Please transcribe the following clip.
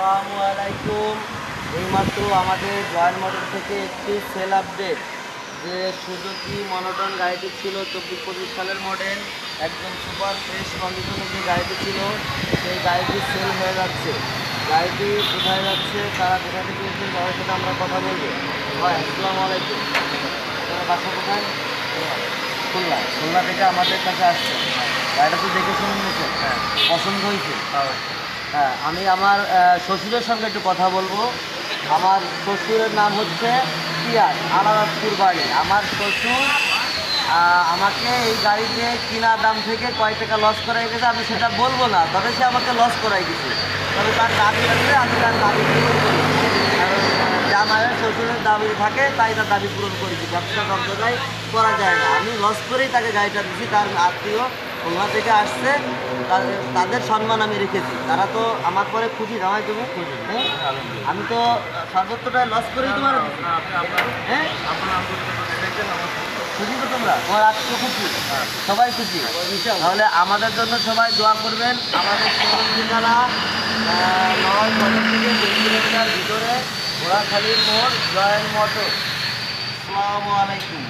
আসসালামু আলাইকুম। এইমাত্র আমাদের জয়েন্ট মোটর থেকে একটি সেল আপডেট যে সুজুকি মনোটন গাড়িটি ছিল 24-25 সালের মডেল, একদম সুপার ফ্রেশ কন্ডিশনের যে গাড়িটি ছিল সেই গাড়িটি সেল হয়ে যাচ্ছে। গাড়িটি কোথায় যাচ্ছে, তারা কোথা থেকে এসে তাদের সাথে আমরা কথা বলবো। ভাই আসসালামু আলাইকুম, আপনার বাসা কোথায়? খুলনা। খুলনা থেকে আমাদের কাছে আসছে। গাড়িটা তো দেখে শুনে নিয়েছেন? হ্যাঁ। পছন্দ হয়েছে? হ্যাঁ, আমি আমার শ্বশুরের সঙ্গে একটু কথা বলবো। আমার শ্বশুরের নাম হচ্ছে পিয়াস, আলাদাপুর বাড়ি। আমার শ্বশুর আমাকে এই গাড়িতে কিনা দাম থেকে কয় টাকা লস করাই গেছে আমি সেটা বলবো না, তবে সে আমাকে লস করাই গেছে। তবে তার দাবি আছে, আমি তার দাবি পূরণ করি। কারণ যা মায়ের শ্বশুরের দাবি থাকে তাই তার দাবি পূরণ করেছি। ব্যবসা সব জায়গায় করা যায় না। আমি লস করেই তাকে গাড়িটা দিচ্ছি। তার আত্মীয় খুলনা থেকে আসছে, তাদের সম্মান আমি রেখেছি। তারা তো আমার পরে খুশি, জামাই তুমি খুশি? হ্যাঁ, আমি তো সর্বোচ্চটায় লস করেই তোমার। হ্যাঁ, খুশি তো তোমরা? তোমার আত্মীয় খুশি? সবাই খুশি? তাহলে আমাদের জন্য সবাই দোয়া করবেন। আমাদের শোরুম ঠিকানা নয় বাজার থেকে 2 কিলোমিটার ভিতরে, ঘোড়াখালীর মোড়, জয়েন্ট মোটর। আসসালামু আলাইকুম।